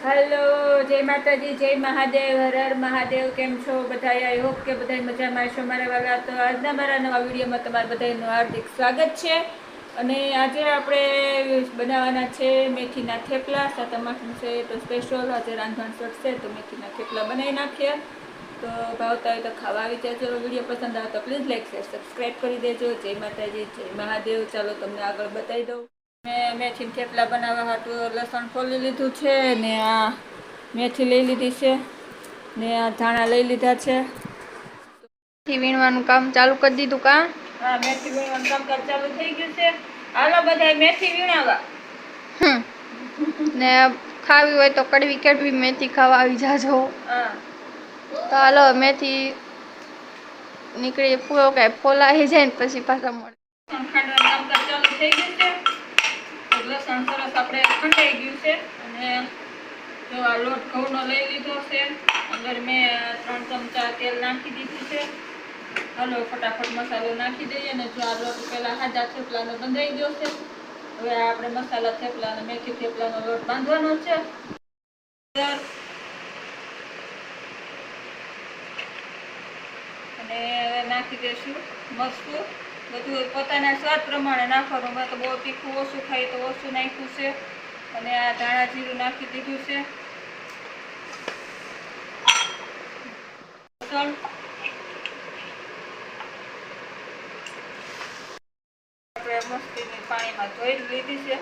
Hello, જય માતાજી, જય મહાદેવ, હર હર મહાદેવ. કેમ છો બધા? આઈ હોપ કે બધા મજામાં છો. મારા વાલા, તો આજના મારા નવા વિડીયોમાં તમારા બધાનું હાર્દિક સ્વાગત છે. અને આજે આપણે બનાવવાના છે મેથીના થેપલા. સાતમ આઠમ છે તો સ્પેશિયલ આજે રાંધણ છે, તો મેથીના થેપલા બનાવી નાખીએ. તો ભાવતા હોય તો ખાવા આવી જજો. વિડીયો પસંદ આવે તો પ્લીઝ લાઈક શેર સબસ્ક્રાઈબ કરી દેજો. જય માતાજી, જય મહાદેવ. ચાલો તમને આગળ બતાવી દઉં. મેં મેથી થેપલા બનાવવા હાટું લસણ ફોલી લીધું છે, ને આ મેથી લઈ લીધી છે, ને આ ધાણા લઈ લીધા છે. મેથી વીણવાનું કામ ચાલુ કરી દીધું કા? હા, મેથી વીણવાનું કામકાજ ચાલુ થઈ ગયું છે. હાલો બધા મેથી વીણાવા. ને ખાવી હોય તો કડવી કડવી મેથી ખાવા આવી જાજો. હા, તો હાલો મેથી નીકળી ફોલાઈ જાય ને પછી પાછા મળે. ખાંડવાનું કામકાજ ચાલુ થઈ ગયું છે. લસણ સરસ આપણે ખંડાઈ ગયું છે. અને જો આ લોટ ઘઉંનો લઈ લીધો છે. અંદર મેં 3 ચમચા તેલ નાખી દીધું છે. હાલો ફટાફટ મસાલો નાખી દઈએ. ને જો આ લોટ પેલા સાદા થેપલાનો બંધાઈ ગયો છે. હવે આપણે મસાલા થેપલા અને મેથી થેપલાનો લોટ બાંધવાનો છે. અને હવે નાખી દઈશું મરચું. બધું પોતાના સ્વાદ પ્રમાણે નાખવાનું. મેં તો બહુ તીખું ઓછું ખાઈ તો ઓછું નાખ્યું છે. અને આ ધાણા જીરું નાખી દીધું છે. આપણે મસ્તીની પાણીમાં ધોઈ લીધી છે.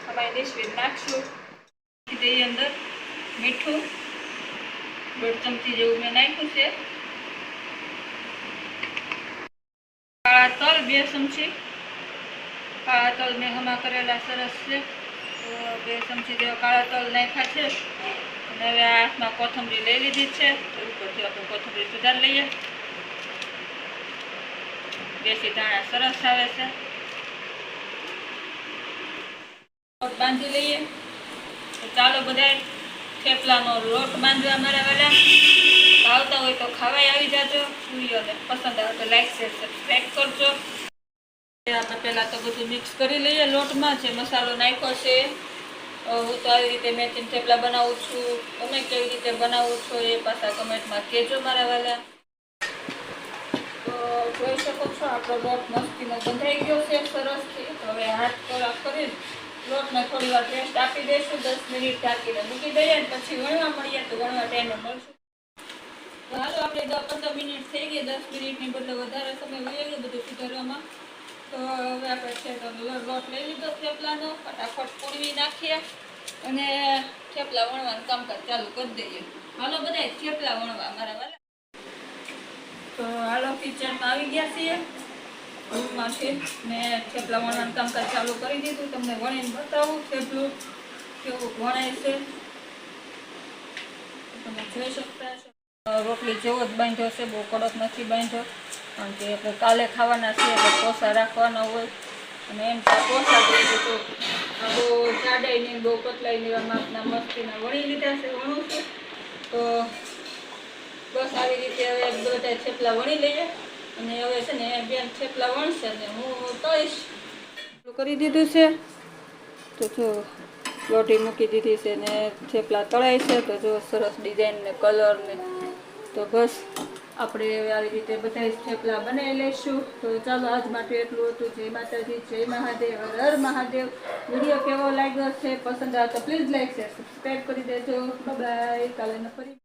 અમારી ડીશવીર નાખશું. નાખી દઈએ અંદર મીઠું 1.5 ચમચી જેવું મેં નાખ્યું છે. કાળા તલ 2 ચમચી. કાળા તલ મેં હમા કરેલા સરસ છે, તો 2 ચમચી જેવા કાળા તલ નાખ્યા છે. અને હવે આ હાથમાં કોથમરી લઈ લીધી છે. ઉપરથી આપણે કોથમરી સુધારી લઈએ. દેશી ધાણા સરસ આવે છે. લોટ બાંધી લઈએ. તો ચાલો બધાય થેપલાનો લોટ બાંધવા મારા વાલા. ભાવતા હોય તો ખાવાય આવી જાજો. વિડીયોને પસંદ આવે તો લાઈક શેર સબસ્ક્રાઈબ કરજો. આપણે પહેલાં તો બધું મિક્સ કરી લઈએ લોટમાં. જે મસાલો નાખ્યો છે, હું તો આવી રીતે મેથીના થેપલા બનાવું છું. તમે કેવી રીતે બનાવો છો એ પાછા કમેન્ટમાં કહેજો મારા વાલા. તો જોઈ શકો છો આપણો લોટ મસ્તીનો બંધાઈ ગયો છે સરસથી. હવે હાથ કલાક કરી લોટને થોડી વાર રેસ્ટ આપી દઈશું. 10 મિનિટ ઢાંકીને મૂકી દઈએ. અને પછી વણવા મળીએ. તો વણવા ટાઈમે મળશું. તો હાલો આપણે 10-15 મિનિટ થઈ ગઈ. 10 મિનિટની બદલે વધારે સમય વહી ગયો બધું સુધારવામાં. તો હવે આપણે છે તો લોટ લઈ લીધો થેપલાનો. ફટાફટ પૂરવી નાખીએ અને થેપલા વણવાનું કામકાજ ચાલુ કરી દઈએ. હાલો બધા થેપલા વણવા મારા વાલા. તો હાલો કિચનમાં આવી ગયા છીએ. રૂમમાંથી મેં થેપલા વણવાનું કામકાજ ચાલુ કરી દીધું. તમને વણીને બતાવું થેપલું કેવું વણાય છે. તમે જોઈ શકતા છો. રોટલી જેવો જ બાંધ્યો છે, બહુ કડક નથી બાંધ્યો. કારણ કે આપણે કાલે ખાવાના છે એટલે કોસા રાખવાના હોય. અને એમ તો કોસા જોઈએ તો બહુ જાડાઈ નહીં, બહુ પતલાઈ નહીં, એવા માપના મસ્તીના વણી લીધા છે. વણું છું તો બસ આવી રીતે હવે બધા થેપલા વણી લઈએ. અને હવે છે ને બેન થેપલા વણશે ને હું તળીશ. કરી દીધું છે. તો જો લોઢી મૂકી દીધી છે ને થેપલા તળાય છે. તો જો સરસ ડિઝાઇન ને કલર ને. તો બસ આપણે આવી રીતે બધા થેપલા બનાવી લઈશું. તો ચાલો આજ માટે એટલું હતું. જય માતાજી, જય મહાદેવ, હર હર મહાદેવ. વિડીયો કેવો લાગ્યો છે, પસંદ આવે તો પ્લીઝ લાઈક શેર સબસ્ક્રાઈબ કરી દેજો. Bye bye. કાલે ફરી